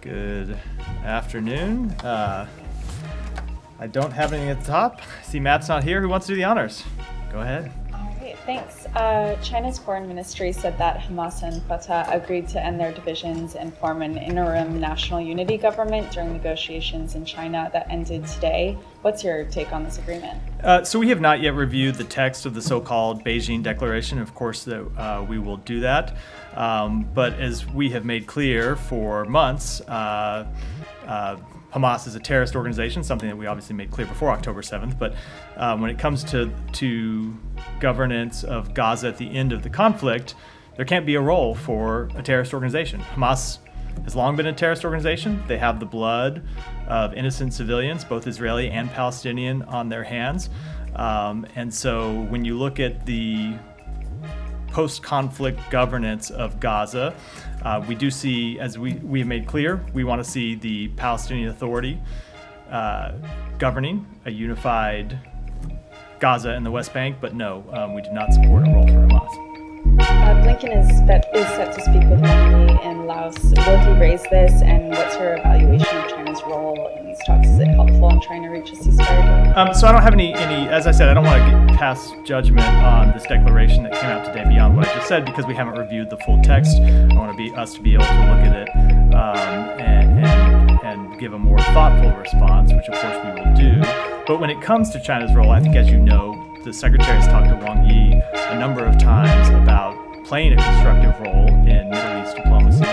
Good afternoon. I don't have anything at the top. I see Matt's not here. Who wants to do the honors? Go ahead. Okay, thanks. China's foreign ministry said that Hamas and Fatah agreed to end their divisions and form an interim national unity government during negotiations in China that ended today. What's your take on this agreement? So we have not yet reviewed the text of the so-called Beijing Declaration. Of course, we will do that. But as we have made clear for months, Hamas is a terrorist organization, something that we obviously made clear before October 7th. But when it comes to governance of Gaza at the end of the conflict, there can't be a role for a terrorist organization. Hamas has long been a terrorist organization. They have the blood of innocent civilians, both Israeli and Palestinian, on their hands. And so when you look at the post-conflict governance of Gaza, we do see, as we have made clear, we want to see the Palestinian Authority governing a unified Gaza and the West Bank, but no, we do not support a role for Hamas. Blinken is set to speak with Wang Yi in Laos. Will he raise this, and what's your evaluation of China's role in these talks? Is it helpful in trying to reach a ceasefire deal? So I don't have any, as I said, I don't want to pass judgment on this declaration that came out today beyond what I just said, because we haven't reviewed the full text. I want us to be able to look at it and give a more thoughtful response, which of course we will do. But when it comes to China's role, I think, as you know, the Secretary has talked to Wang Yi a number of times about playing a constructive role in Middle East diplomacy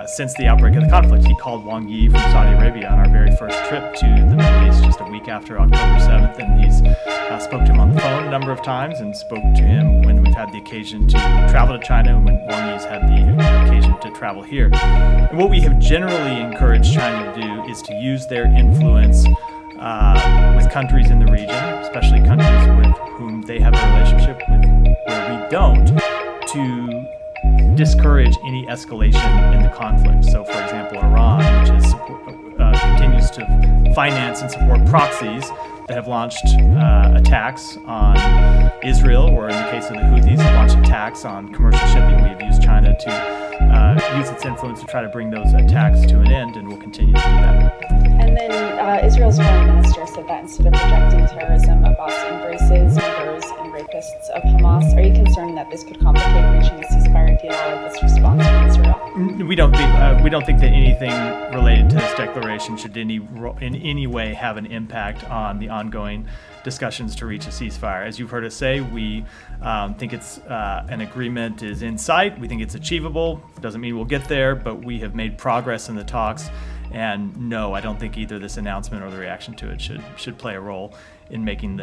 since the outbreak of the conflict. He called Wang Yi from Saudi Arabia on our very first trip to the Middle East just a week after October 7th, and he's spoke to him on the phone a number of times and spoke to him when we've had the occasion to travel to China and when Wang Yi's had the occasion to travel here. And what we have generally encouraged China to do is to use their influence with countries in the region, especially countries with whom they have a relationship with where we don't, to discourage any escalation in the conflict. So, for example, Iran, which continues to finance and support proxies that have launched attacks on Israel, or in the case of the Houthis, have launched attacks on commercial shipping. We have used China to use its influence to try to bring those attacks to an end, and we'll continue to do that. And then Israel's foreign minister said that instead of rejecting terrorism, Abbas embraces murderers and rapists of Hamas. Are you concerned that this could complicate reaching a ceasefire deal with this response from Israel? We don't think that anything related to this declaration should in any way have an impact on the ongoing discussions to reach a ceasefire. As you've heard us say, we think it's an agreement is in sight. We think it's achievable. Doesn't mean we'll get there, but we have made progress in the talks. And no, I don't think either this announcement or the reaction to it should play a role in making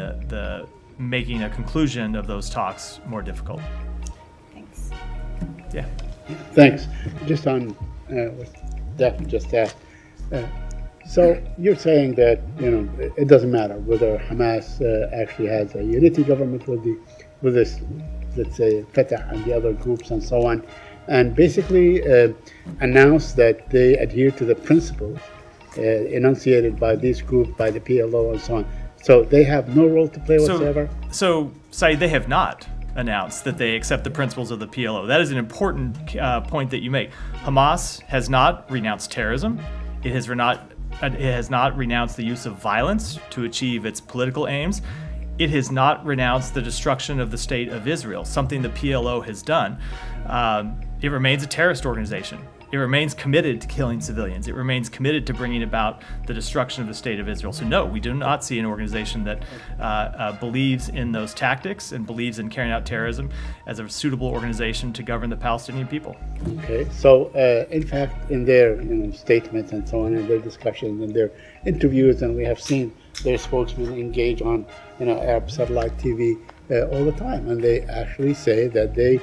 making a conclusion of those talks more difficult. Thanks. Yeah. Thanks. Just on what Zafar just asked. So you're saying that it doesn't matter whether Hamas actually has a unity government with this, let's say, Fatah and the other groups and so on, and basically announce that they adhere to the principles enunciated by this group, by the PLO and so on. So they have no role to play whatsoever? So Saeed, they have not announced that they accept the principles of the PLO. That is an important point that you make. Hamas has not renounced terrorism. It has not renounced the use of violence to achieve its political aims. It has not renounced the destruction of the state of Israel, something the PLO has done. It remains a terrorist organization. It remains committed to killing civilians. It remains committed to bringing about the destruction of the state of Israel. So no, we do not see an organization that believes in those tactics and believes in carrying out terrorism as a suitable organization to govern the Palestinian people. Okay, so in fact, in their statements and so on, in their discussions and their interviews, and we have seen their spokesmen engage on Arab satellite TV all the time, and they actually say that they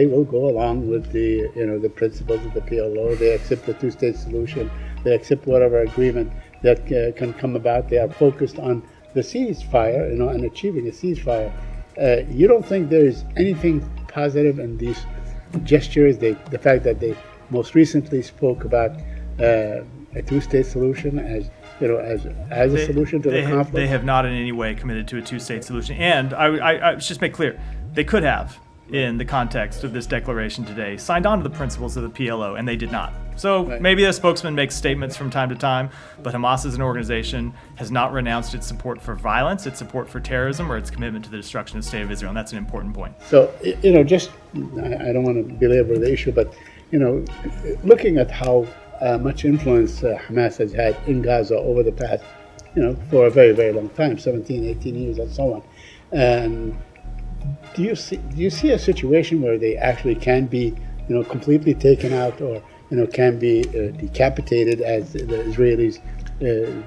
will go along with the principles of the PLO. They accept the two-state solution. They accept whatever agreement that can come about. They are focused on the ceasefire, and achieving a ceasefire. You don't think there is anything positive in these gestures? The fact that they most recently spoke about a two-state solution as a solution to the conflict. They have not in any way committed to a two-state solution. And I just make clear, they could have. in the context of this declaration today, signed on to the principles of the PLO, and they did not. So Right. maybe the spokesman makes statements from time to time, but Hamas as an organization has not renounced its support for violence, its support for terrorism, or its commitment to the destruction of the State of Israel, and that's an important point. So, just, I don't want to belabor the issue, but, looking at how much influence Hamas has had in Gaza over the past, for a very, very long time, 17, 18 years and so on. And do you see a situation where they actually can be, completely taken out, or, can be decapitated, as the Israelis,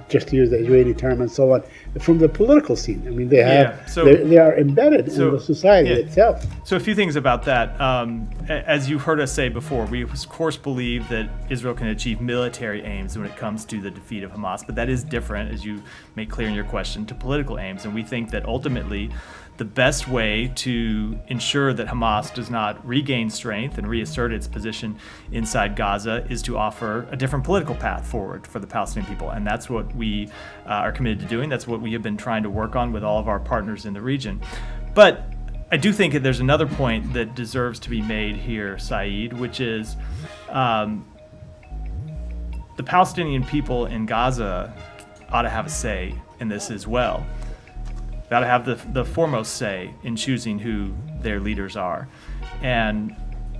just to use the Israeli term and so on, from the political scene? I mean, they have, they are embedded in the society itself. So a few things about that. As you've heard us say before, we of course believe that Israel can achieve military aims when it comes to the defeat of Hamas, but that is different, as you make clear in your question, to political aims. And we think that ultimately the best way to ensure that Hamas does not regain strength and reassert its position inside Gaza is to offer a different political path forward for the Palestinian people. And that's what we are committed to doing. That's what we have been trying to work on with all of our partners in the region. But I do think that there's another point that deserves to be made here, Saeed, which is the Palestinian people in Gaza ought to have a say in this as well. They ought to have the foremost say in choosing who their leaders are. And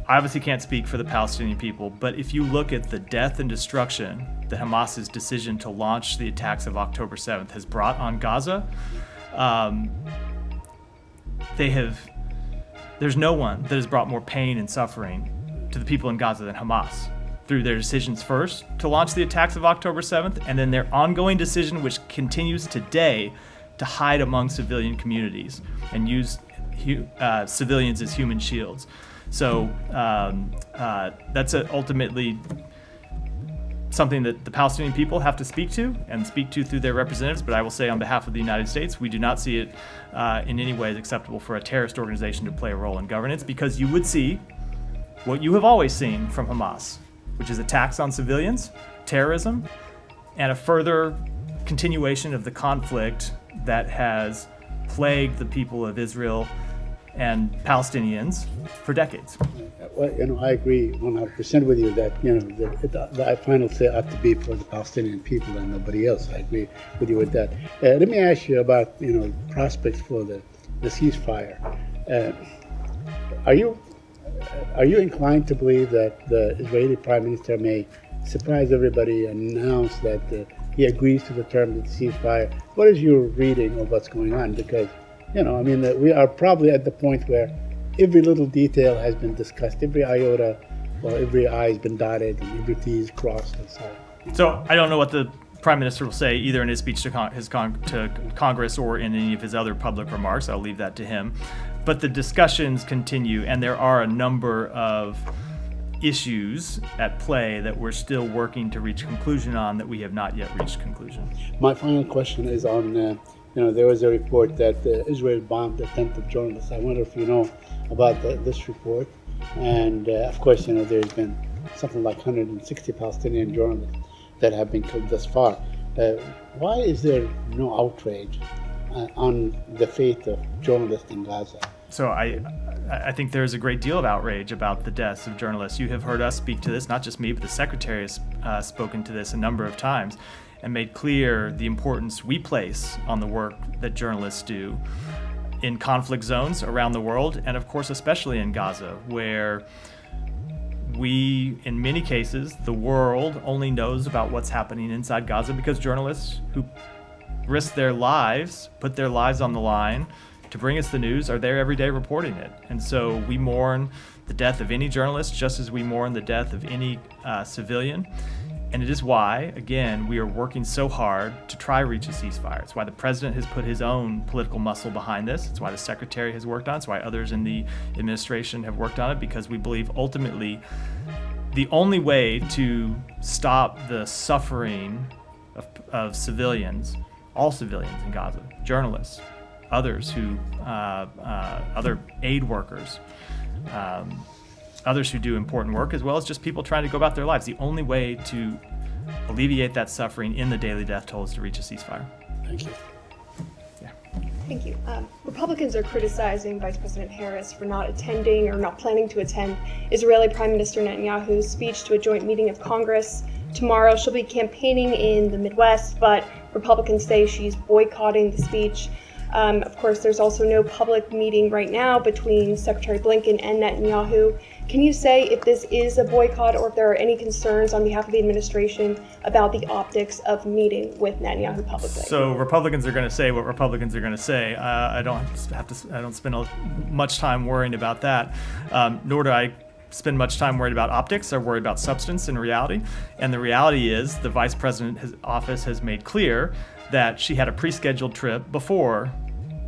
I obviously can't speak for the Palestinian people, but if you look at the death and destruction that Hamas's decision to launch the attacks of October 7th has brought on Gaza, there's no one that has brought more pain and suffering to the people in Gaza than Hamas, through their decisions first to launch the attacks of October 7th, and then their ongoing decision, which continues today, to hide among civilian communities and use civilians as human shields. So that's ultimately something that the Palestinian people have to speak to through their representatives. But I will say on behalf of the United States, we do not see it in any way as acceptable for a terrorist organization to play a role in governance, because you would see what you have always seen from Hamas, which is attacks on civilians, terrorism, and a further continuation of the conflict that has plagued the people of Israel and Palestinians for decades. Well, I agree 100% with you that, the final say ought to be for the Palestinian people and nobody else. I agree with you with that. Let me ask you about, prospects for the ceasefire. Are you inclined to believe that the Israeli Prime Minister may surprise everybody and announce that he agrees to the terms of the ceasefire? What is your reading of what's going on? Because, we are probably at the point where every little detail has been discussed, every iota or every I has been dotted and every T is crossed and so on. So I don't know what the Prime Minister will say either in his speech to Congress or in any of his other public remarks. I'll leave that to him. But the discussions continue, and there are a number of issues at play that we're still working to reach conclusion on that we have not yet reached conclusion. My final question is on, there was a report that Israel bombed a tent of journalists. I wonder if you know about this report. And of course, there's been something like 160 Palestinian journalists that have been killed thus far. Why is there no outrage on the fate of journalists in Gaza? So I think there's a great deal of outrage about the deaths of journalists. You have heard us speak to this, not just me, but the Secretary has spoken to this a number of times and made clear the importance we place on the work that journalists do in conflict zones around the world, and of course especially in Gaza, where we, in many cases, the world only knows about what's happening inside Gaza because journalists who risk their lives, put their lives on the line to bring us the news are there every day reporting it. And so we mourn the death of any journalist just as we mourn the death of any civilian. And it is why, again, we are working so hard to try to reach a ceasefire. It's why the president has put his own political muscle behind this. It's why the secretary has worked on it. It's why others in the administration have worked on it, because we believe ultimately the only way to stop the suffering of civilians, all civilians in Gaza, journalists, others who, other aid workers, others who do important work, as well as just people trying to go about their lives. The only way to alleviate that suffering in the daily death toll is to reach a ceasefire. Thank you. Yeah. Thank you. Republicans are criticizing Vice President Harris for not attending or not planning to attend Israeli Prime Minister Netanyahu's speech to a joint meeting of Congress tomorrow. She'll be campaigning in the Midwest, but Republicans say she's boycotting the speech. Of course, there's also no public meeting right now between Secretary Blinken and Netanyahu. Can you say if this is a boycott or if there are any concerns on behalf of the administration about the optics of meeting with Netanyahu publicly? So Republicans are going to say what Republicans are going to say. I don't spend much time worrying about that, nor do I spend much time worried about optics. I worry about substance and reality. And the reality is the Vice President's office has made clear that she had a pre-scheduled trip before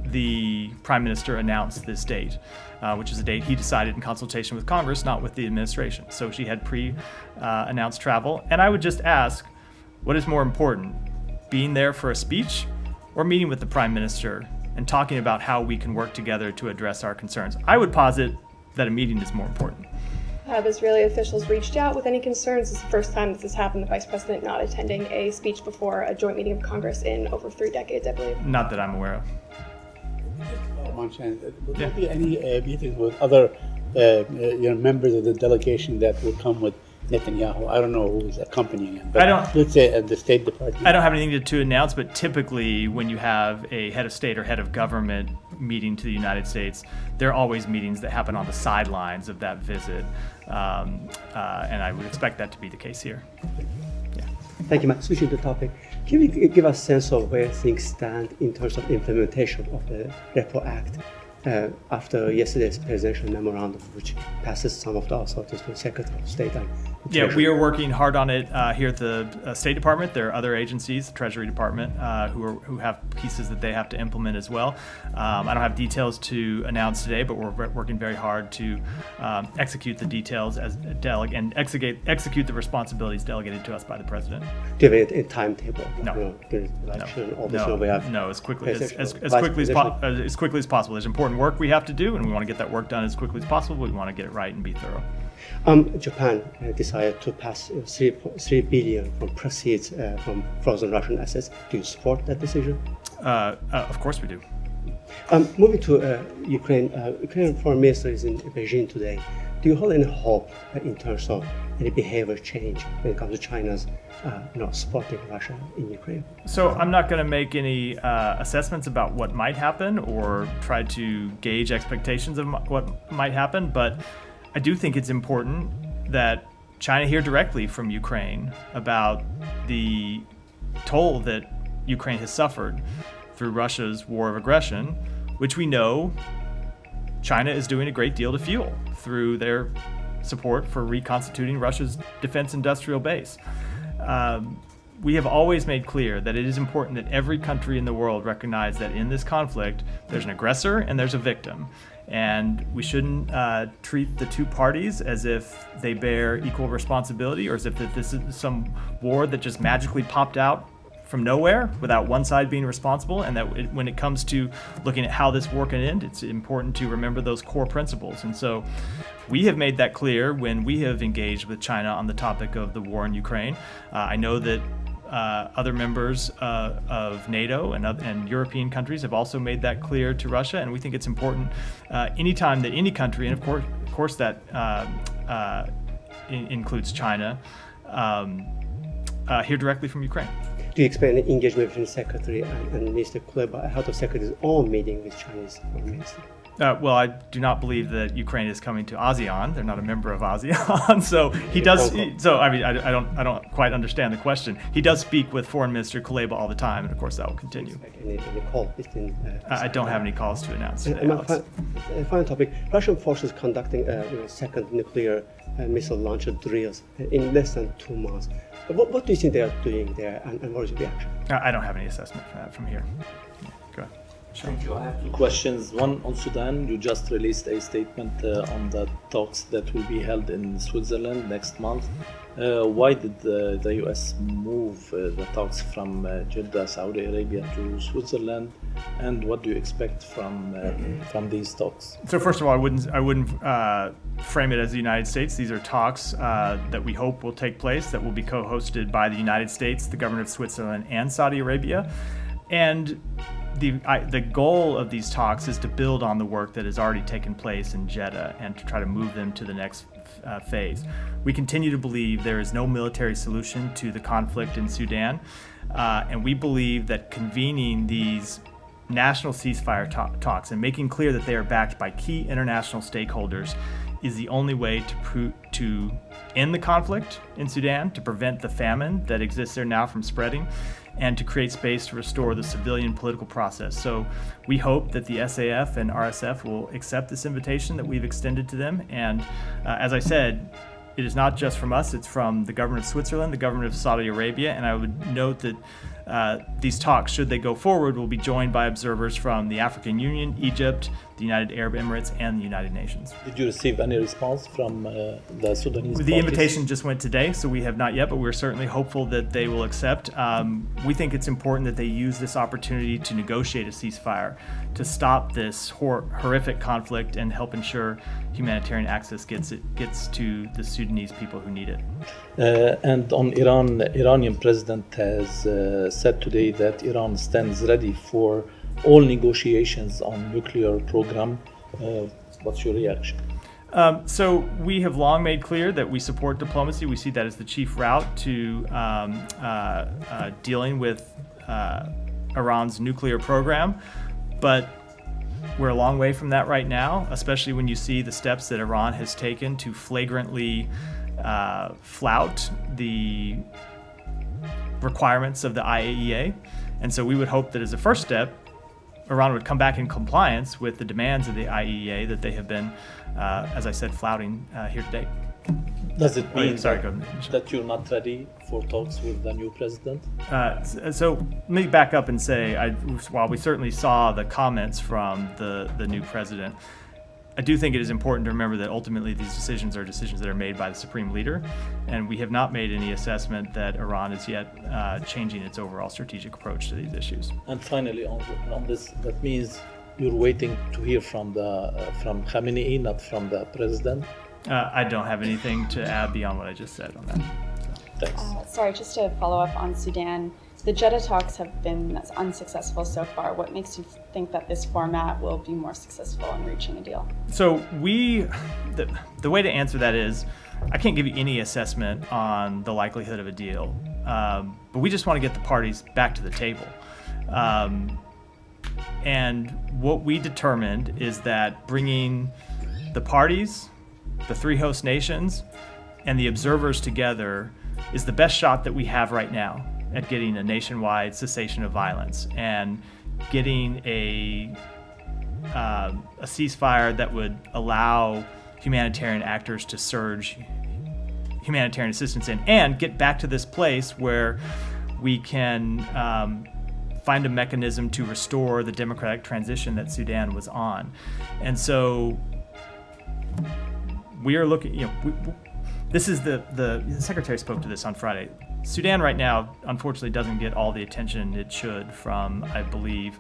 the Prime Minister announced this date, which is a date he decided in consultation with Congress, not with the administration. So she had pre-announced travel. And I would just ask, what is more important, being there for a speech or meeting with the Prime Minister and talking about how we can work together to address our concerns? I would posit that a meeting is more important. Have Israeli officials reached out with any concerns? This is the first time this has happened, the Vice President not attending a speech before a joint meeting of Congress in over 3 decades, I believe. Not that I'm aware of. Will there be any meetings with other members of the delegation that will come with Netanyahu? I don't know who's accompanying him, but let's say at the State Department. I don't have anything to announce, but typically when you have a head of state or head of government meeting to the United States, there are always meetings that happen on the sidelines of that visit, and I would expect that to be the case here. Yeah. Thank you, Matt. Switching the topic, can you give us a sense of where things stand in terms of implementation of the Repo Act after yesterday's presidential memorandum, which passes some of the authorities to the Secretary of State? Yeah, we are working hard on it here at the State Department. There are other agencies, the Treasury Department, who have pieces that they have to implement as well. I don't have details to announce today, but we're working very hard to execute the details and execute the responsibilities delegated to us by the President. Do you have a timetable? No. No, as quickly as possible. There's important work we have to do, and we want to get that work done as quickly as possible. We want to get it right and be thorough. Japan decided to pass $3 billion from proceeds from frozen Russian assets. Do you support that decision? Of course we do. Moving to Ukraine, Ukrainian Foreign Minister is in Beijing today. Do you hold any hope in terms of any behavior change when it comes to China's supporting Russia in Ukraine? So I'm not going to make any assessments about what might happen or try to gauge expectations of what might happen, but I do think it's important that China hear directly from Ukraine about the toll that Ukraine has suffered through Russia's war of aggression, which we know China is doing a great deal to fuel through their support for reconstituting Russia's defense industrial base. We have always made clear that it is important that every country in the world recognize that in this conflict, there's an aggressor and there's a victim. And we shouldn't treat the two parties as if they bear equal responsibility or as if that this is some war that just magically popped out from nowhere without one side being responsible, and that when it comes to looking at how this war can end, it's important to remember those core principles. And so we have made that clear when we have engaged with China on the topic of the war in Ukraine. I know that other members of NATO and European countries have also made that clear to Russia, and we think it's important anytime that any country, and of course that includes China, hear directly from Ukraine. Do you expect an engagement between the Secretary and Mr. Kuleba ahead of Secretary's own meeting with Chinese Foreign Minister? Well, I do not believe that Ukraine is coming to ASEAN. They're not a member of ASEAN, so he does. I don't quite understand the question. He does speak with Foreign Minister Kuleba all the time, and of course that will continue. Any call between? I don't have any calls to announce today. Final topic: Russian forces conducting second nuclear missile launcher drills in less than 2 months. What do you think they are doing there, and what is your reaction? I don't have any assessment for that from here. Yeah, go ahead. Sure. Thank you. I have 2 questions. One on Sudan. You just released a statement on the talks that will be held in Switzerland next month. Why did the U.S. move the talks from Jeddah, Saudi Arabia to Switzerland, and what do you expect from these talks? So first of all, I wouldn't frame it as the United States. These are talks that we hope will take place, that will be co-hosted by the United States, the government of Switzerland, and Saudi Arabia. And the goal of these talks is to build on the work that has already taken place in Jeddah and to try to move them to the next phase. We continue to believe there is no military solution to the conflict in Sudan, and we believe that convening these national ceasefire talks and making clear that they are backed by key international stakeholders is the only way to end the conflict in Sudan, to prevent the famine that exists there now from spreading, and to create space to restore the civilian political process. So we hope that the SAF and RSF will accept this invitation that we've extended to them. And as I said, it is not just from us, it's from the government of Switzerland, the government of Saudi Arabia, and I would note that these talks, should they go forward, will be joined by observers from the African Union, Egypt, the United Arab Emirates, and the United Nations. Did you receive any response from the Sudanese The parties? invitation just went today, so we have not yet, but we're certainly hopeful that they will accept. We think it's important that they use this opportunity to negotiate a ceasefire, to stop this horrific conflict and help ensure humanitarian access gets to the Sudanese people who need it. And on Iran, the Iranian president has said today that Iran stands ready for all negotiations on nuclear program. What's your reaction? So we have long made clear that we support diplomacy. We see that as the chief route to dealing with Iran's nuclear program. But we're a long way from that right now, especially when you see the steps that Iran has taken to flagrantly flout the requirements of the IAEA. And so we would hope that as a first step, Iran would come back in compliance with the demands of the IAEA that they have been, as I said, flouting here today. Does it mean that you're not ready for talks with the new president? So let me back up and say, while we certainly saw the comments from the new president, I do think it is important to remember that ultimately these decisions are decisions that are made by the supreme leader, and we have not made any assessment that Iran is yet changing its overall strategic approach to these issues. And finally, on this, that means you're waiting to hear from Khamenei, not from the president? I don't have anything to add beyond what I just said on that. Thanks. Sorry, just to follow up on Sudan. The Jeddah talks have been unsuccessful so far. What makes you think that this format will be more successful in reaching a deal? So the way to answer that is, I can't give you any assessment on the likelihood of a deal, but we just want to get the parties back to the table. And what we determined is that bringing the parties, the three host nations, and the observers together is the best shot that we have right now at getting a nationwide cessation of violence and getting a ceasefire that would allow humanitarian actors to surge humanitarian assistance in and get back to this place where we can find a mechanism to restore the democratic transition that Sudan was on. And so we are looking, this is the Secretary spoke to this on Friday. Sudan right now, unfortunately, doesn't get all the attention it should from, I believe,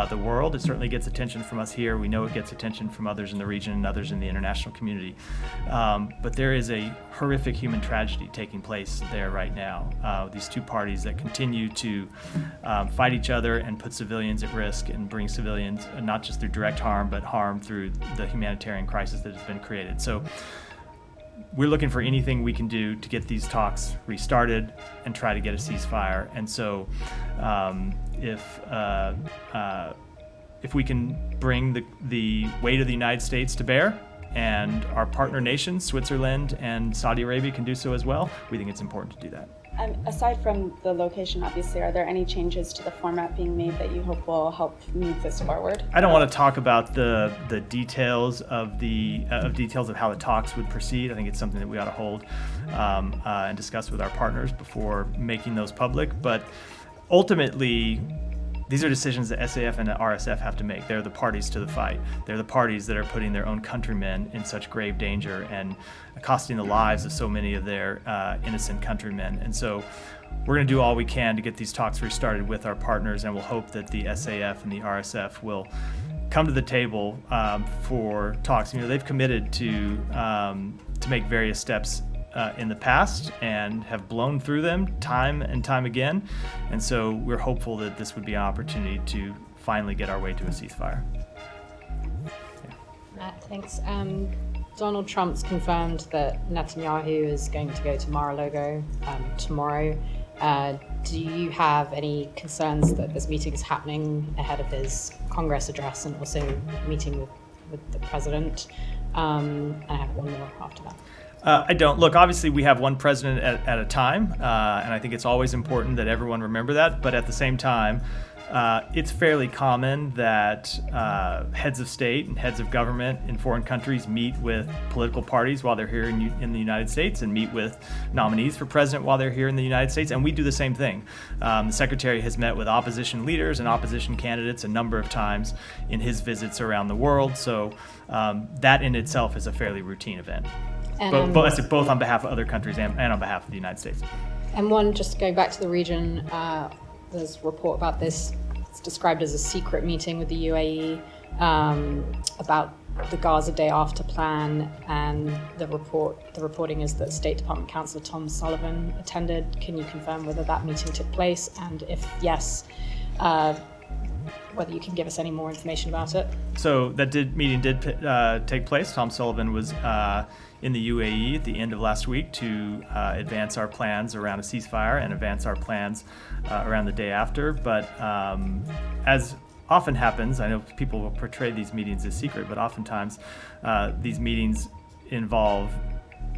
the world. It certainly gets attention from us here. We know it gets attention from others in the region and others in the international community. But there is a horrific human tragedy taking place there right now. These two parties that continue to fight each other and put civilians at risk and bring civilians, not just through direct harm, but harm through the humanitarian crisis that has been created. So we're looking for anything we can do to get these talks restarted and try to get a ceasefire. And so if we can bring the weight of the United States to bear, and our partner nations, Switzerland and Saudi Arabia, can do so as well, we think it's important to do that. Aside from the location, obviously, are there any changes to the format being made that you hope will help move this forward? I don't want to talk about the details of details of how the talks would proceed. I think it's something that we ought to hold and discuss with our partners before making those public. But ultimately, these are decisions that SAF and the RSF have to make. They're the parties to the fight. They're the parties that are putting their own countrymen in such grave danger and costing the lives of so many of their innocent countrymen. And so we're going to do all we can to get these talks restarted with our partners, and we'll hope that the SAF and the RSF will come to the table for talks. They've committed to make various steps in the past and have blown through them time and time again. And so we're hopeful that this would be an opportunity to finally get our way to a ceasefire. Thanks. Donald Trump's confirmed that Netanyahu is going to go to Mar-a-Lago tomorrow. Do you have any concerns that this meeting is happening ahead of his Congress address and also meeting with the president? And I have one more after that. I don't. Look, obviously we have one president at a time, and I think it's always important that everyone remember that. But at the same time, it's fairly common that heads of state and heads of government in foreign countries meet with political parties while they're here in the United States and meet with nominees for president while they're here in the United States, and we do the same thing. The Secretary has met with opposition leaders and opposition candidates a number of times in his visits around the world, so that in itself is a fairly routine event. And both on behalf of other countries and on behalf of the United States. And one, just going back to the region, there's a report about this. It's described as a secret meeting with the UAE about the Gaza Day After plan, and the reporting is that State Department Counselor Tom Sullivan attended. Can you confirm whether that meeting took place, and if yes, whether you can give us any more information about it? So that meeting did take place. Tom Sullivan was in the UAE at the end of last week to advance our plans around a ceasefire and advance our plans around the day after. But as often happens, I know people will portray these meetings as secret, but oftentimes these meetings involve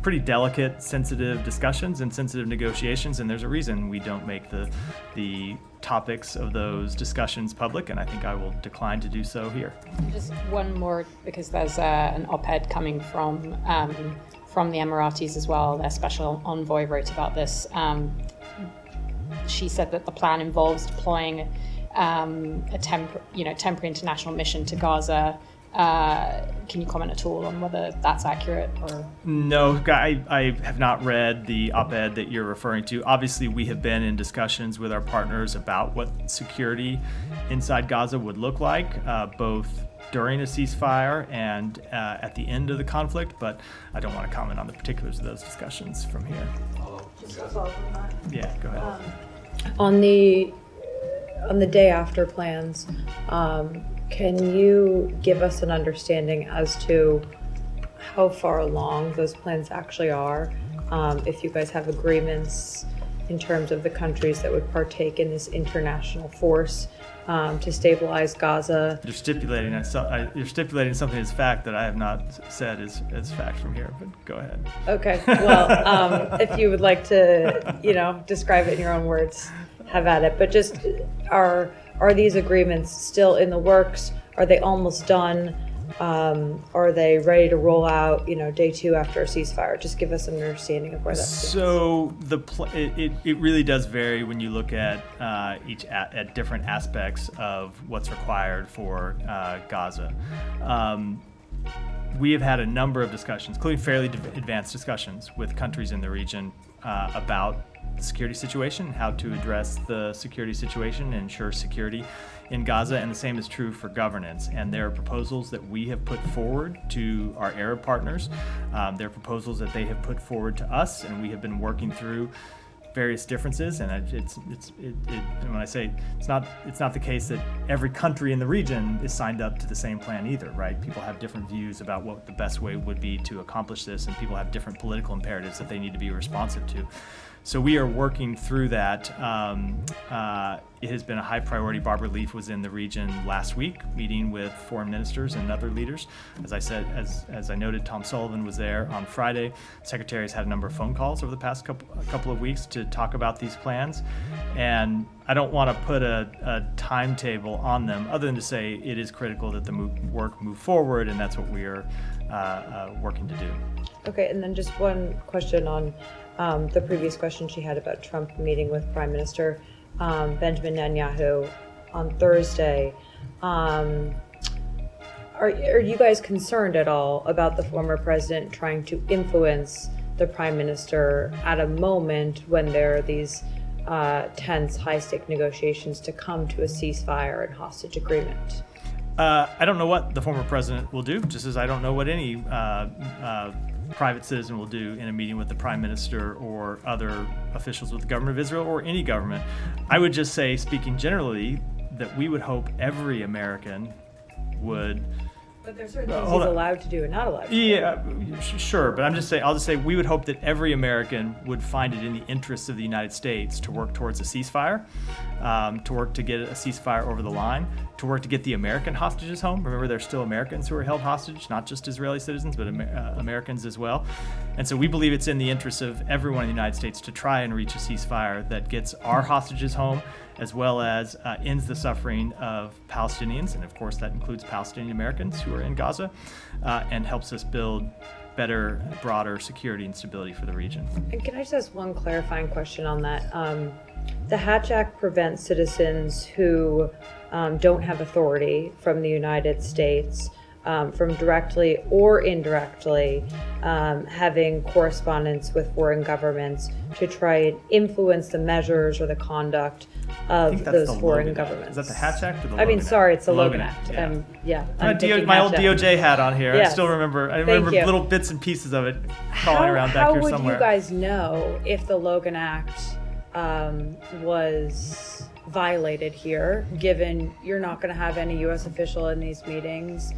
pretty delicate, sensitive discussions and sensitive negotiations, and there's a reason we don't make the topics of those discussions public, and I think I will decline to do so here. Just one more, because there's an op-ed coming from the Emiratis as well. Their special envoy wrote about this. She said that the plan involves deploying a temporary international mission to Gaza. Can you comment at all on whether that's accurate? Or No, I have not read the op-ed that you're referring to. Obviously, we have been in discussions with our partners about what security inside Gaza would look like, both during a ceasefire and at the end of the conflict, but I don't want to comment on the particulars of those discussions from here. Yeah, go ahead. On the day after plans, can you give us an understanding as to how far along those plans actually are? If you guys have agreements in terms of the countries that would partake in this international force to stabilize Gaza? You're stipulating something as fact that I have not said as fact from here, but go ahead. Okay, well, if you would like to, describe it in your own words, have at it. But just are these agreements still in the works? Are they almost done? Are they ready to roll out, day 2 after a ceasefire? Just give us an understanding of where that stands. So it really does vary when you look at at different aspects of what's required for Gaza. We have had a number of discussions, including fairly advanced discussions with countries in the region about the security situation, how to address the security situation and ensure security in Gaza, and the same is true for governance. And there are proposals that we have put forward to our Arab partners. There are proposals that they have put forward to us, and we have been working through various differences. And when I say it's not the case that every country in the region is signed up to the same plan either, right? People have different views about what the best way would be to accomplish this, and people have different political imperatives that they need to be responsive to. So we are working through that. It has been a high priority. Barbara Leaf was in the region last week, meeting with foreign ministers and other leaders. As I said, as I noted, Tom Sullivan was there on Friday. Secretary has had a number of phone calls over the past couple of weeks to talk about these plans. And I don't want to put a timetable on them, other than to say it is critical that the work move forward, and that's what we are working to do. Okay, and then just one question on the previous question she had about Trump meeting with Prime Minister Benjamin Netanyahu on Thursday. Are you guys concerned at all about the former president trying to influence the Prime Minister at a moment when there are these tense, high-stake negotiations to come to a ceasefire and hostage agreement? I don't know what the former president will do, just as I don't know what any private citizen will do in a meeting with the Prime Minister or other officials with the government of Israel or any government. I would just say, speaking generally, that we would hope every American would. But there's certain things he's allowed to do and not allowed to do. Yeah, sure. But I'll just say we would hope that every American would find it in the interests of the United States to work towards a ceasefire, to work to get a ceasefire over the line, to work to get the American hostages home. Remember, there's still Americans who are held hostage, not just Israeli citizens, but Americans as well. And so we believe it's in the interests of everyone in the United States to try and reach a ceasefire that gets our hostages home, as well as ends the suffering of Palestinians, and of course that includes Palestinian Americans who are in Gaza, and helps us build better, broader security and stability for the region. And can I just ask one clarifying question on that? The Hatch Act prevents citizens who don't have authority from the United States from directly or indirectly having correspondence with foreign governments to try and influence the measures or the conduct of those foreign governments. Is that the Hatch Act or the Logan I mean, sorry, Act? it's the Logan Act. Yeah. I'm thinking My old Hatch Act. DOJ hat on here. Yes. I still remember. I Thank remember you. little bits and pieces of it crawling around back here somewhere. How would you guys know if the Logan Act was violated here, given you're not going to have any U.S. official in these meetings?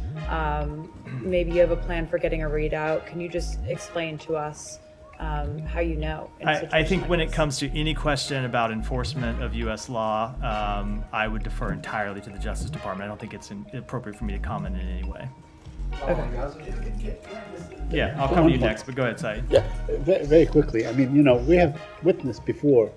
Maybe you have a plan for getting a readout. Can you just explain to us how you know? I think when it comes to any question about enforcement of U.S. law, I would defer entirely to the Justice Department. I don't think it's appropriate for me to comment in any way. Okay. Yeah, I'll come to you next, but go ahead, Saeed. Yeah, very quickly. I mean, we have witnessed before,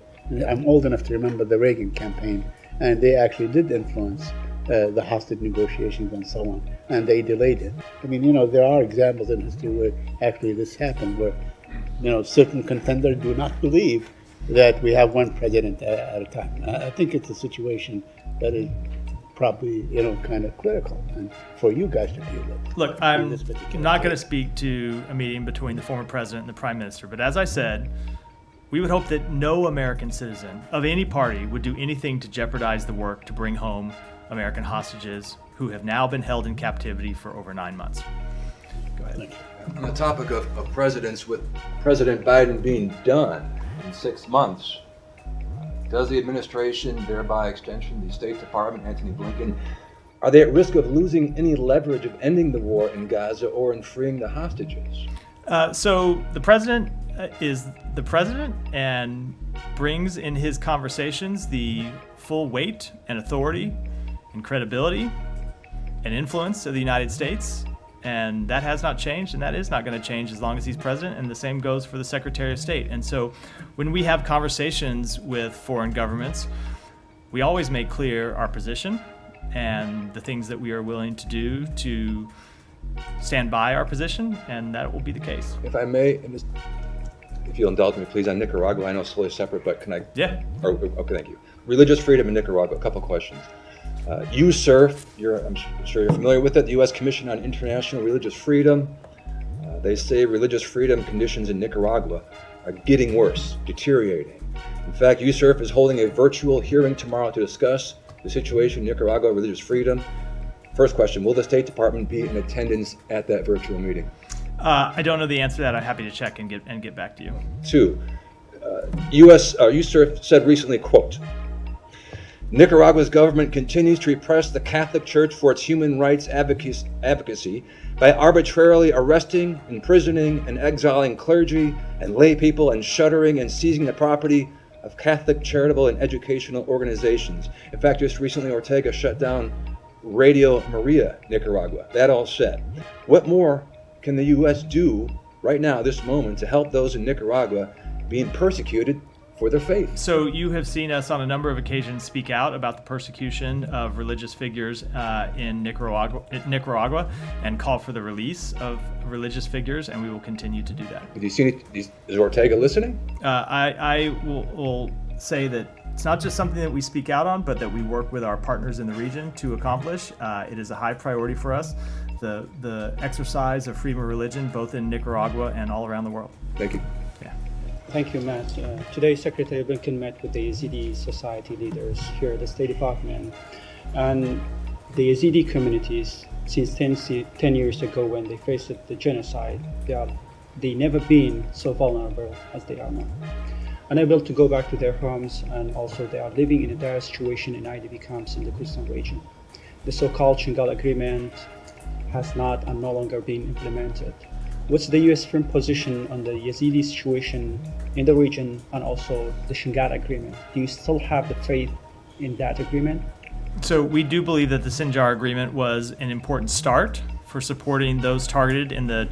I'm old enough to remember the Reagan campaign, and they actually did influence the hostage negotiations and so on, and they delayed it. I mean, there are examples in history where actually this happened, where, certain contenders do not believe that we have one president at a time. I think it's a situation that is probably, kind of critical and for you guys to deal with. Look, I'm not going to speak to a meeting between the former president and the prime minister, but as I said, we would hope that no American citizen of any party would do anything to jeopardize the work to bring home American hostages who have now been held in captivity for over 9 months. Go ahead. On the topic of presidents, with President Biden being done in 6 months, does the administration, thereby extension, the State Department, Antony Blinken, are they at risk of losing any leverage of ending the war in Gaza or in freeing the hostages? So the president is the president and brings in his conversations the full weight and authority and credibility and influence of the United States. And that has not changed, and that is not going to change as long as he's president, and the same goes for the Secretary of State. And so when we have conversations with foreign governments, we always make clear our position and the things that we are willing to do to stand by our position, and that will be the case. If I may, if you'll indulge me, please, on Nicaragua, I know it's totally separate, but can I? Yeah. Okay, thank you. Religious freedom in Nicaragua, a couple questions. USCIRF, I'm sure you're familiar with it, the U.S. Commission on International Religious Freedom. They say religious freedom conditions in Nicaragua are getting worse, deteriorating. In fact, USCIRF is holding a virtual hearing tomorrow to discuss the situation in Nicaragua, religious freedom. First question, will the State Department be in attendance at that virtual meeting? I don't know the answer to that. I'm happy to check and get back to you. 2, USCIRF said recently, quote, Nicaragua's government continues to repress the Catholic Church for its human rights advocacy by arbitrarily arresting, imprisoning, and exiling clergy and lay people and shuttering and seizing the property of Catholic charitable and educational organizations. In fact, just recently Ortega shut down Radio Maria, Nicaragua. That all said, what more can the U.S. do right now, this moment, to help those in Nicaragua being persecuted for their faith? So you have seen us on a number of occasions speak out about the persecution of religious figures in Nicaragua and call for the release of religious figures, and we will continue to do that. Have you seen it? Is Ortega listening? I will say that it's not just something that we speak out on, but that we work with our partners in the region to accomplish. It is a high priority for us, the exercise of freedom of religion, both in Nicaragua and all around the world. Thank you. Thank you, Matt. Today, Secretary Blinken met with the Yazidi Society leaders here at the State Department. And the Yazidi communities, since 10 years ago when they faced the genocide, they've never been so vulnerable as they are now. unable to go back to their homes, and also they are living in a dire situation in IDP camps in the Kurdistan region. The so-called Shingal Agreement has not and no longer been implemented. What's the U.S. firm position on the Yazidi situation in the region and also the Shingal Agreement? Do you still have the faith in that agreement? So we do believe that the Sinjar Agreement was an important start for supporting those targeted in the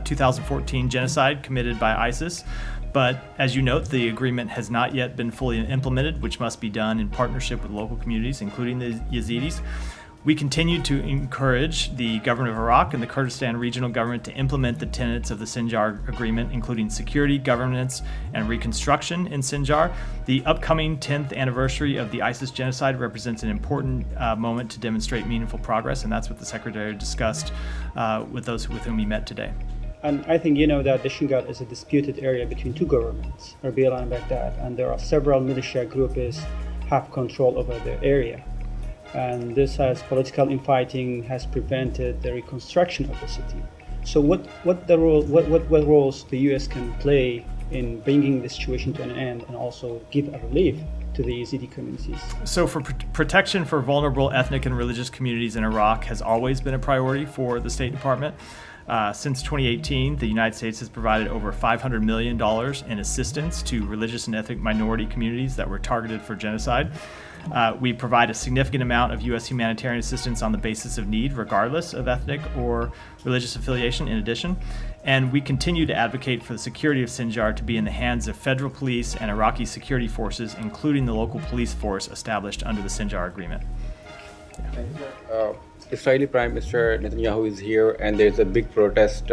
2014 genocide committed by ISIS. But as you note, the agreement has not yet been fully implemented, which must be done in partnership with local communities, including the Yazidis. We continue to encourage the government of Iraq and the Kurdistan regional government to implement the tenets of the Sinjar Agreement, including security, governance, and reconstruction in Sinjar. The upcoming 10th anniversary of the ISIS genocide represents an important moment to demonstrate meaningful progress, and that's what the Secretary discussed with those with whom he met today. And I think you know that the Shingal is a disputed area between two governments, Erbil and Baghdad, and there are several militia groups have control over the area. And this has political infighting has prevented the reconstruction of the city. So what roles the U.S. can play in bringing the situation to an end and also give a relief to the Yazidi communities? So for protection for vulnerable ethnic and religious communities in Iraq has always been a priority for the State Department. Since 2018, the United States has provided over $500 million in assistance to religious and ethnic minority communities that were targeted for genocide. We provide a significant amount of U.S. humanitarian assistance on the basis of need, regardless of ethnic or religious affiliation, in addition. And we continue to advocate for the security of Sinjar to be in the hands of federal police and Iraqi security forces, including the local police force established under the Sinjar Agreement. Israeli Prime Minister Netanyahu is here, and there's a big protest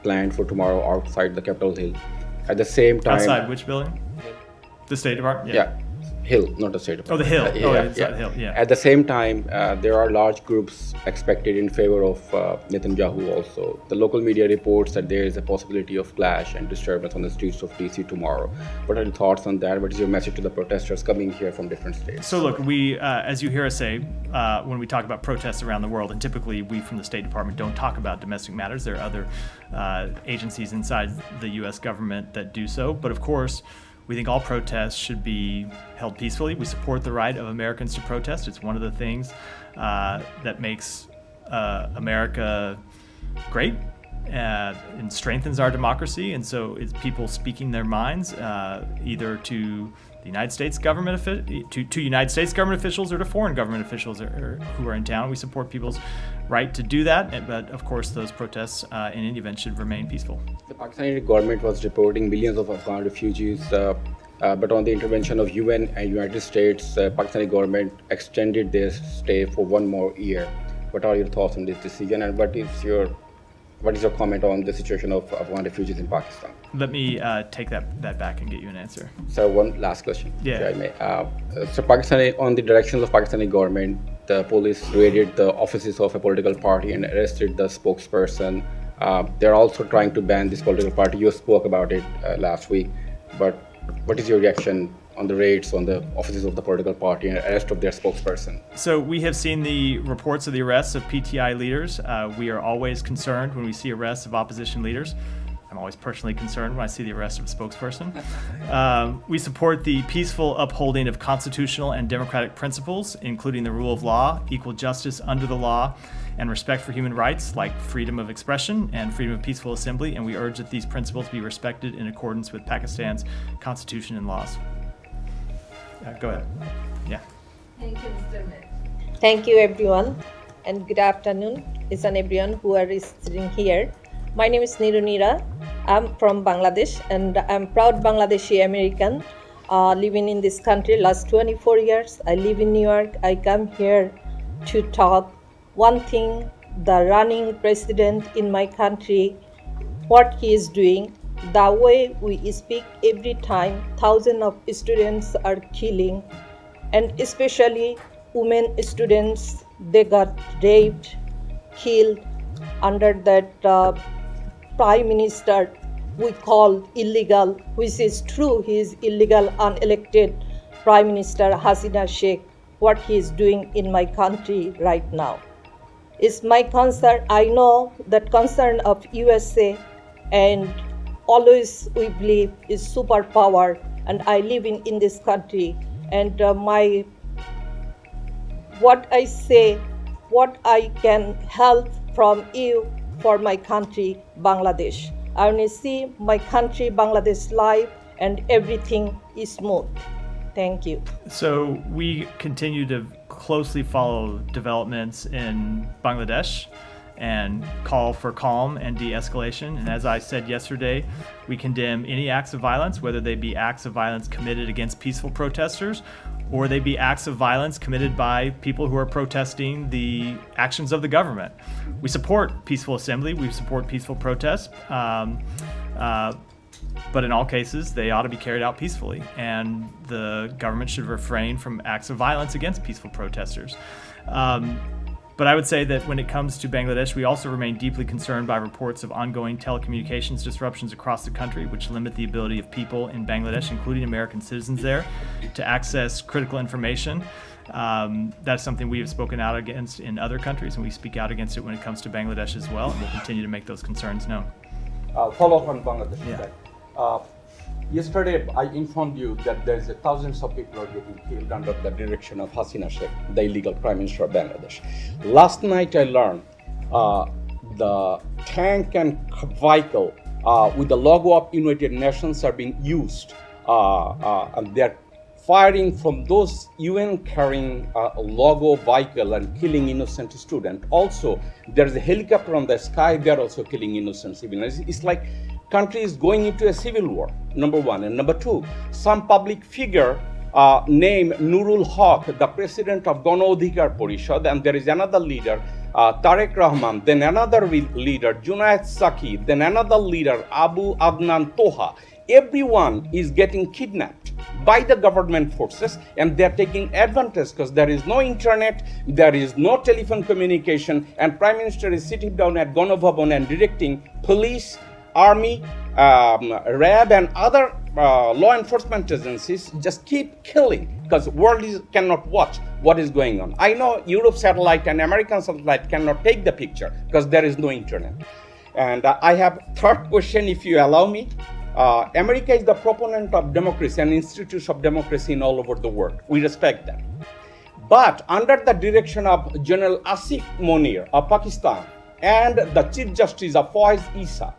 planned for tomorrow outside the Capitol Hill. At the same time, outside which building? The State Department? Yeah. Hill, not the State Department. Oh, the Hill. The Hill, yeah. At the same time, there are large groups expected in favor of Netanyahu also. The local media reports that there is a possibility of clash and disturbance on the streets of DC tomorrow. What are your thoughts on that? What is your message to the protesters coming here from different states? So look, we, as you hear us say, when we talk about protests around the world, and typically we from the State Department don't talk about domestic matters. There are other agencies inside the U.S. government that do so. But of course, we think all protests should be held peacefully. We support the right of Americans to protest. It's one of the things that makes America great and strengthens our democracy. And so it's people speaking their minds either to the United States government to United States government officials or to foreign government officials who are in town. We support people's right to do that, but of course those protests in any event should remain peaceful. The Pakistani government was reporting millions of Afghan refugees, but on the intervention of UN and United States, Pakistani government extended their stay for one more year. What are your thoughts on this decision, and what is your comment on the situation of Afghan refugees in Pakistan? Let me take that back and get you an answer. So one last question, yeah. If I may. So Pakistani, on the directions of Pakistani government, the police raided the offices of a political party and arrested the spokesperson. They're also trying to ban this political party. You spoke about it last week, but what is your reaction on the raids on the offices of the political party and arrest of their spokesperson? So we have seen the reports of the arrests of PTI leaders. We are always concerned when we see arrests of opposition leaders. I'm always personally concerned when I see the arrest of a spokesperson. We support the peaceful upholding of constitutional and democratic principles, including the rule of law, equal justice under the law, and respect for human rights like freedom of expression and freedom of peaceful assembly, and we urge that these principles be respected in accordance with Pakistan's constitution and laws. Go ahead. Yeah. Thank you, Mr. Mayor. Thank you, everyone, and good afternoon, each and everyone who are sitting here. My name is Nirunira. I'm from Bangladesh, and I'm proud Bangladeshi American living in this country last 24 years. I live in New York. I come here to talk one thing, the running president in my country, what he is doing, the way we speak every time thousands of students are killing, and especially women students, they got raped, killed under that prime minister we call illegal, which is true, he is illegal, unelected prime minister Hasina Sheikh. What he is doing in my country right now is my concern. I know that concern of USA, and always we believe is superpower and I live in this country. And what I say, what I can help from you for my country, Bangladesh. I want to see my country, Bangladesh, live, and everything is smooth. Thank you. So we continue to closely follow developments in Bangladesh and call for calm and de-escalation. And as I said yesterday, we condemn any acts of violence, whether they be acts of violence committed against peaceful protesters or they be acts of violence committed by people who are protesting the actions of the government. We support peaceful assembly, we support peaceful protest, but in all cases, they ought to be carried out peacefully, and the government should refrain from acts of violence against peaceful protesters. But I would say that when it comes to Bangladesh, we also remain deeply concerned by reports of ongoing telecommunications disruptions across the country, which limit the ability of people in Bangladesh, including American citizens there, to access critical information. That's something we have spoken out against in other countries, and we speak out against it when it comes to Bangladesh as well, and we'll continue to make those concerns known. Follow up on Bangladesh. Yeah. Yesterday, I informed you that there's thousands of people are getting killed under the direction of Hasina Sheikh, the illegal Prime Minister of Bangladesh. Last night, I learned the tank and vehicle with the logo of United Nations are being used, and they're firing from those UN carrying logo vehicle and killing innocent students. Also, there's a helicopter on the sky, they're also killing innocent civilians. It's like country is going into a civil war, number one. And number two, some public figure named Nurul Haq, the president of Gano Adhikar Porishad, and there is another leader, Tarek Rahman, then another leader, Junaid Saki, then another leader, Abu Adnan Toha. Everyone is getting kidnapped by the government forces, and they're taking advantage because there is no internet, there is no telephone communication, and Prime Minister is sitting down at Gano Bhavan and directing police, army, RAB and other law enforcement agencies just keep killing because world cannot watch what is going on. I know Europe satellite and American satellite cannot take the picture because there is no internet. And I have third question, if you allow me. America is the proponent of democracy and institutes of democracy in all over the world. We respect that. But under the direction of General Asif Munir of Pakistan and the Chief Justice of Faiz Issa,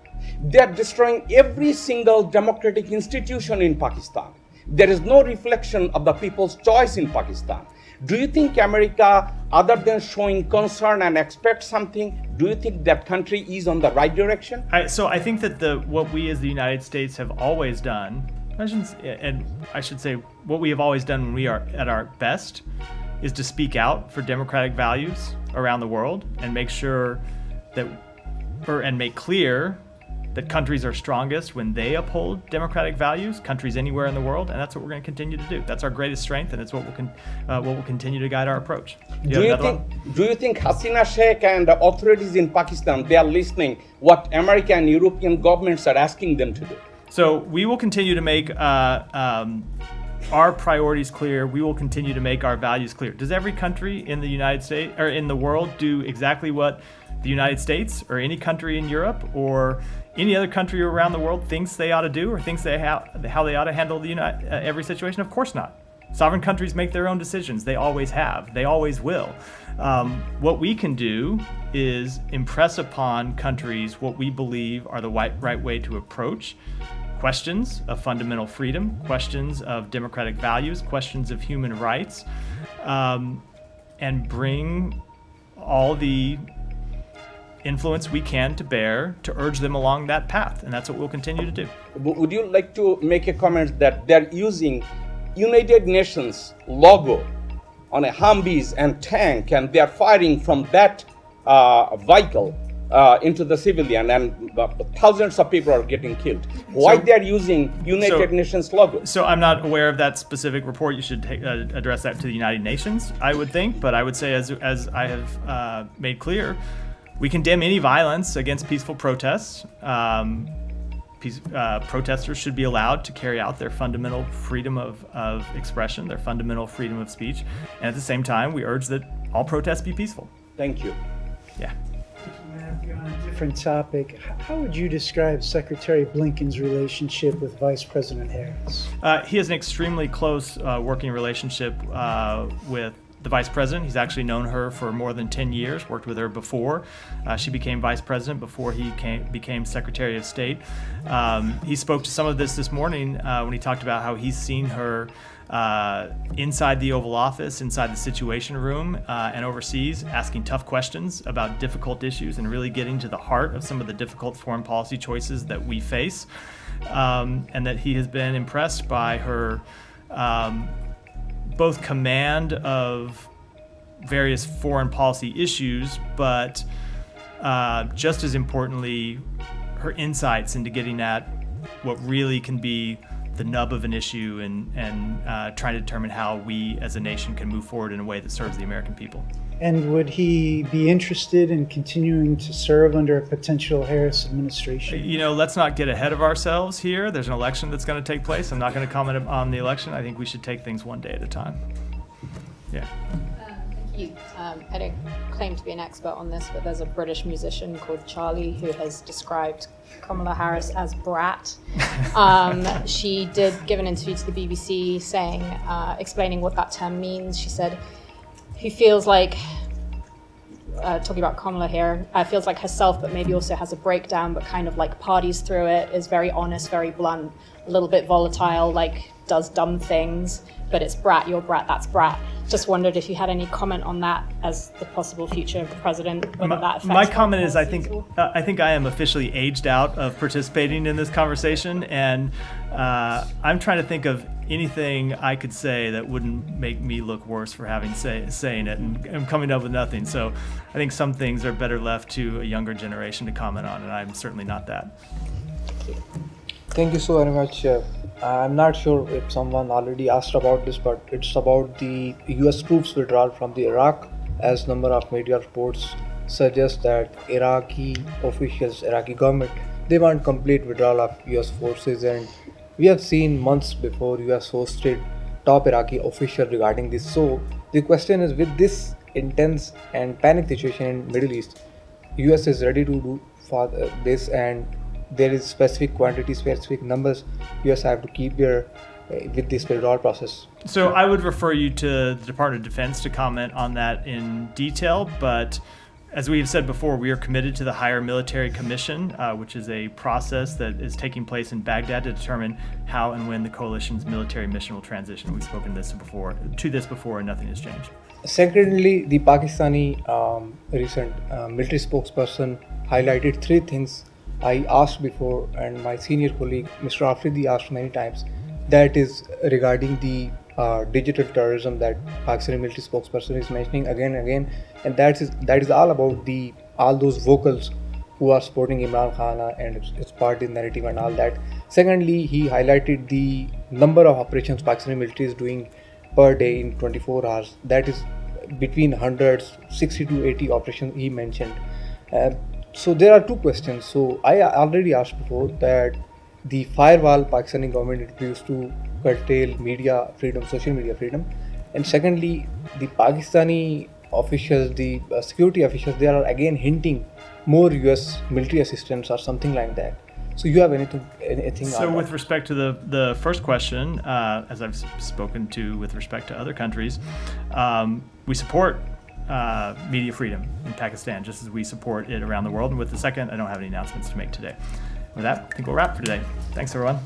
they are destroying every single democratic institution in Pakistan. There is no reflection of the people's choice in Pakistan. Do you think America, other than showing concern and expect something, do you think that country is on the right direction? So I think that what we as the United States have always done, and I should say what we have always done when we are at our best, is to speak out for democratic values around the world and make sure that, and make clear that countries are strongest when they uphold democratic values, countries anywhere in the world, and that's what we're going to continue to do. That's our greatest strength, and it's what will continue to guide our approach. Do you think Hasina Sheikh and the authorities in Pakistan, they are listening what American and European governments are asking them to do? So we will continue to make our priorities clear. We will continue to make our values clear. Does every country in the United States or in the world do exactly what the United States or any country in Europe or any other country around the world thinks they ought to do or thinks how they ought to handle every situation? Of course not. Sovereign countries make their own decisions. They always have. They always will. What we can do is impress upon countries what we believe are the right way to approach questions of fundamental freedom, questions of democratic values, questions of human rights, and bring all the influence we can to bear to urge them along that path, and that's what we'll continue to do. Would you like to make a comment that they're using United Nations logo on a Humvees and tank, and they're firing from that vehicle into the civilian, and thousands of people are getting killed? Why they're using United Nations logo? So I'm not aware of that specific report. You should address that to the United Nations, I would think, but I would say, as I have made clear, we condemn any violence against peaceful protests. Protesters should be allowed to carry out their fundamental freedom of expression, their fundamental freedom of speech, and at the same time, we urge that all protests be peaceful. Thank you. Yeah. On a different different topic. How would you describe Secretary Blinken's relationship with Vice President Harris? He has an extremely close working relationship with the Vice President. He's actually known her for more than 10 years, worked with her before. She became Vice President before he became Secretary of State. He spoke to some of this morning when he talked about how he's seen her inside the Oval Office, inside the Situation Room, and overseas, asking tough questions about difficult issues and really getting to the heart of some of the difficult foreign policy choices that we face, and that he has been impressed by her both command of various foreign policy issues, but just as importantly, her insights into getting at what really can be the nub of an issue and trying to determine how we as a nation can move forward in a way that serves the American people. And would he be interested in continuing to serve under a potential Harris administration? You know, let's not get ahead of ourselves here. There's an election that's going to take place. I'm not going to comment on the election. I think we should take things one day at a time. Yeah. Thank you. I don't claim to be an expert on this, but there's a British musician called Charlie who has described Kamala Harris as brat. She did give an interview to the BBC saying, explaining what that term means. She said, he feels like, talking about Kamala here, feels like herself, but maybe also has a breakdown, but kind of like parties through it, is very honest, very blunt, a little bit volatile, like does dumb things, but it's brat, you're brat, that's brat. Just wondered if you had any comment on that as the possible future of the president, whether that affects my comment is I think I am officially aged out of participating in this conversation, and I'm trying to think of anything I could say that wouldn't make me look worse for having saying it, and I'm coming up with nothing. So I think some things are better left to a younger generation to comment on, and I'm certainly not that. Thank you so very much. I'm not sure if someone already asked about this, but it's about the US troops withdrawal from the Iraq, as number of media reports suggest that Iraqi officials, Iraqi government, they want complete withdrawal of US forces, and we have seen months before US hosted top Iraqi official regarding this. So the question is, with this intense and panic situation in Middle East, US is ready to do for this, and there is specific quantity, specific numbers US have to keep there with this withdrawal process. So I would refer you to the Department of Defense to comment on that in detail, but as we have said before, we are committed to the Higher Military Commission, which is a process that is taking place in Baghdad to determine how and when the coalition's military mission will transition. We've spoken to this before, and nothing has changed. Secondly, the Pakistani recent military spokesperson highlighted three things I asked before, and my senior colleague Mr. Afridi asked many times. That is regarding the digital terrorism that Pakistani military spokesperson is mentioning again and again, and that is all about all those vocals who are supporting Imran Khan and its party narrative and all that. Secondly, he highlighted the number of operations Pakistani military is doing per day in 24 hours. That is between hundreds, 60 to 80 operations he mentioned. So there are two questions. So I already asked before that the firewall Pakistani government introduced to curtail media freedom, social media freedom, and secondly, the Pakistani officials, the security officials, they are again hinting more US military assistance or something like that. So you have anything so on with that? respect to the first question, as I've spoken to with respect to other countries, we support media freedom in Pakistan, just as we support it around the world. And with the second, I don't have any announcements to make today. With that, I think we'll wrap for today. Thanks, everyone.